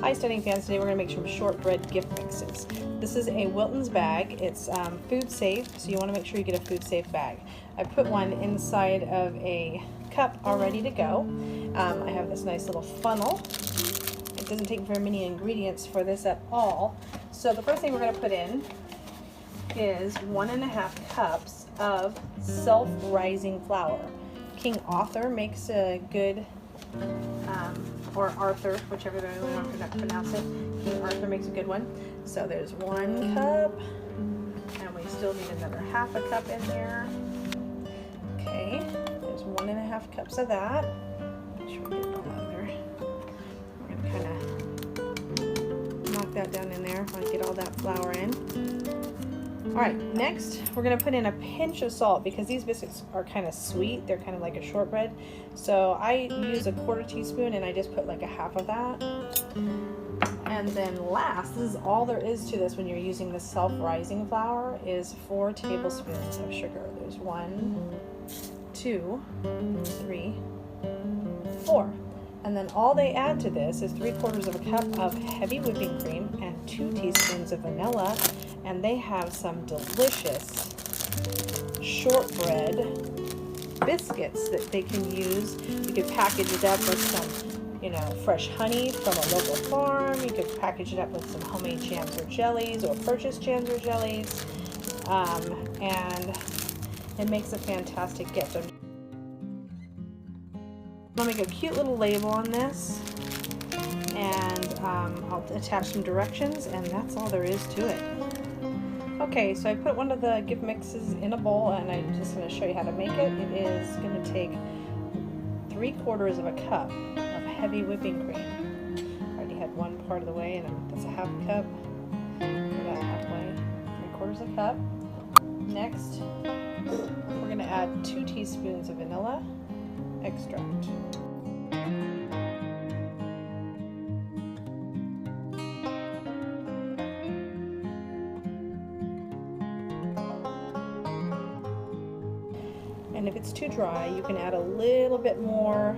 Hi Studying Fans, today we're going to make some shortbread gift mixes. This is a Wilton's bag. It's food safe, so you want to make sure you get a food safe bag. I put one inside of a cup all ready to go. I have this nice little funnel. It doesn't take very many ingredients for this at all. So the first thing we're going to put in is 1.5 cups of Self-Rising Flour. King Arthur makes a good or Arthur, whichever way we want to pronounce it. King Arthur makes a good one. So there's 1 cup, and we still need another 1/2 cup in here. Okay, there's 1.5 cups of that. Make sure we get it all out there. We're going to kind of knock that down in there. Want to get all that flour in. Alright, next we're going to put in a pinch of salt because these biscuits are kind of sweet. They're kind of like a shortbread. So I use a 1/4 teaspoon and I just put like 1/2 of that. And then last, this is all there is to this when you're using the self-rising flour, is 4 tablespoons of sugar. There's 1, 2, 3, 4. And then all they add to this is 3/4 of a cup of heavy whipping cream and 2 teaspoons of vanilla. And they have some delicious shortbread biscuits that they can use. You could package it up with some, fresh honey from a local farm. You could package it up with some homemade jams or jellies or purchased jams or jellies. And it makes a fantastic gift. I'll make a cute little label on this, and I'll attach some directions, and that's all there is to it. Okay, so I put one of the gift mixes in a bowl, and I'm just going to show you how to make it. It is going to take 3/4 of a cup of heavy whipping cream. I already had one part of the way, and that's a 1/2 cup. About halfway, 3/4 a cup. Next, we're going to add 2 teaspoons of vanilla extract. And if it's too dry, you can add a little bit more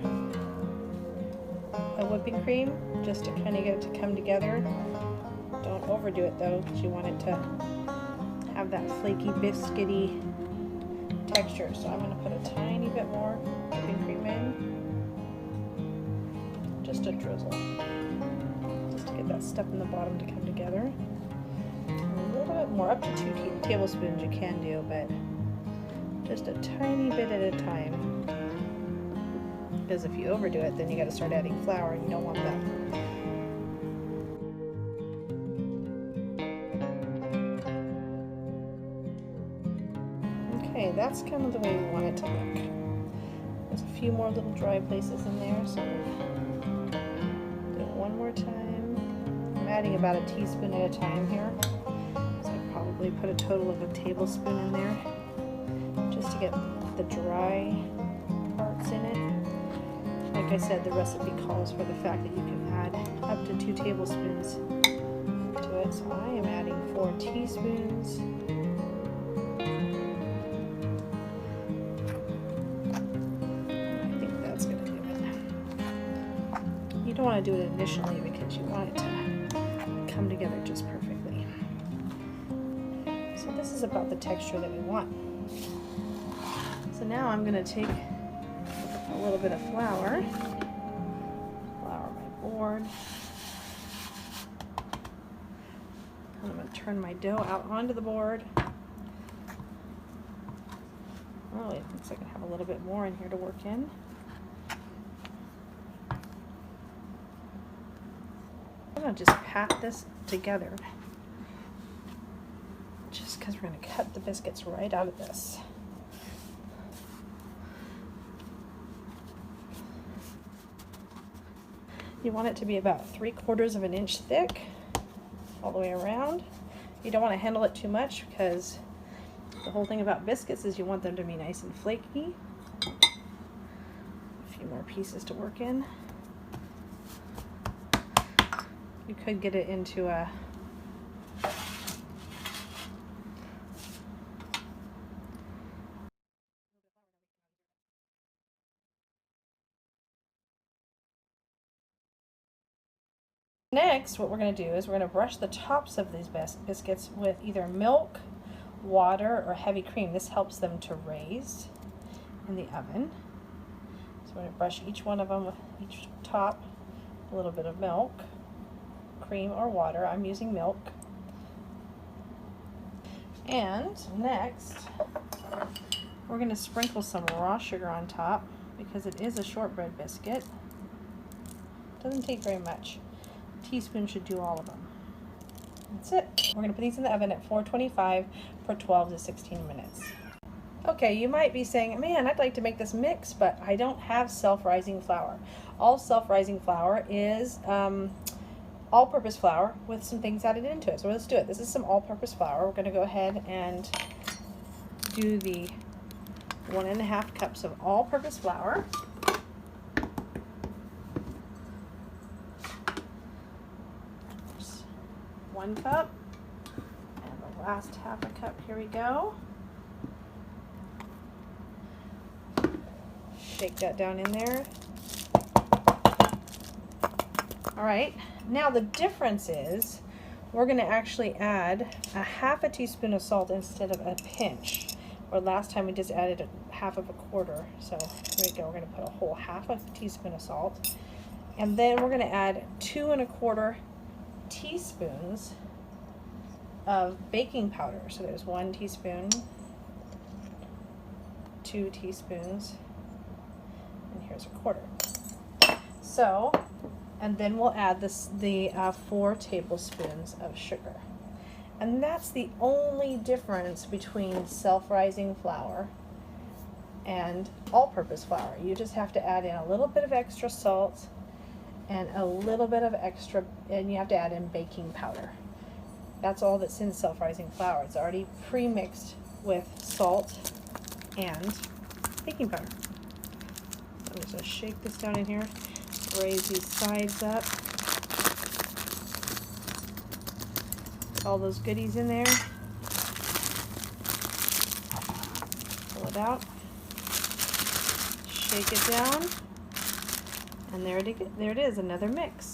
of whipping cream just to kind of get it to come together. Don't overdo it though, because you want it to have that flaky, biscuity texture. So I'm going to put a tiny bit more whipping cream in. Just a drizzle. Just to get that stuff in the bottom to come together. A little bit more, up to 2 tablespoons you can do, but just a tiny bit at a time, because if you overdo it, then you got to start adding flour, and you don't want that. Okay, that's kind of the way we want it to look. There's a few more little dry places in there, so do it one more time. I'm adding about a teaspoon at a time here, so I probably put a total of a tablespoon in there, just to get the dry parts in it. Like I said, the recipe calls for the fact that you can add up to 2 tablespoons to it. So I am adding 4 teaspoons. I think that's going to do it. You don't want to do it initially because you want it to come together just perfectly. So this is about the texture that we want. So now I'm going to take a little bit of flour my board, and I'm going to turn my dough out onto the board. Oh, it looks like I have a little bit more in here to work in. I'm going to just pat this together, just because we're going to cut the biscuits right out of this. You want it to be about 3/4 of an inch thick all the way around. You don't want to handle it too much, because the whole thing about biscuits is you want them to be nice and flaky. A few more pieces to work in. You could get it into a Next, what we're going to do is we're going to brush the tops of these biscuits with either milk, water, or heavy cream. This helps them to raise in the oven. So we're going to brush each one of them with each top a little bit of milk, cream, or water. I'm using milk. And next, we're going to sprinkle some raw sugar on top because it is a shortbread biscuit. Doesn't take very much. A teaspoon should do all of them. That's it. We're going to put these in the oven at 425 for 12 to 16 minutes. Okay, you might be saying, man, I'd like to make this mix, but I don't have self-rising flour. All self-rising flour is all-purpose flour with some things added into it. So let's do it. This is some all-purpose flour. We're going to go ahead and do the 1.5 cups of all-purpose flour. There's 1 cup, and the last 1/2 cup. Here we go. Shake that down in there. All right, now the difference is we're going to actually add a 1/2 teaspoon of salt instead of a pinch. Or last time we just added 1/2 1/4. So here we go. We're going to put a whole 1/2 teaspoon of salt. And then we're going to add 2 1/4 teaspoons of baking powder. So there's 1 teaspoon, 2 teaspoons, and here's 1/4. So, and then we'll add the 4 tablespoons of sugar. And that's the only difference between self-rising flour and all-purpose flour. You just have to add in a little bit of extra salt and a little bit of extra, and you have to add in baking powder. That's all that's in self-rising flour. It's already pre-mixed with salt and baking powder. I'm just going to shake this down in here, raise these sides up. All those goodies in there. Pull it out. Shake it down. And there it is, another mix.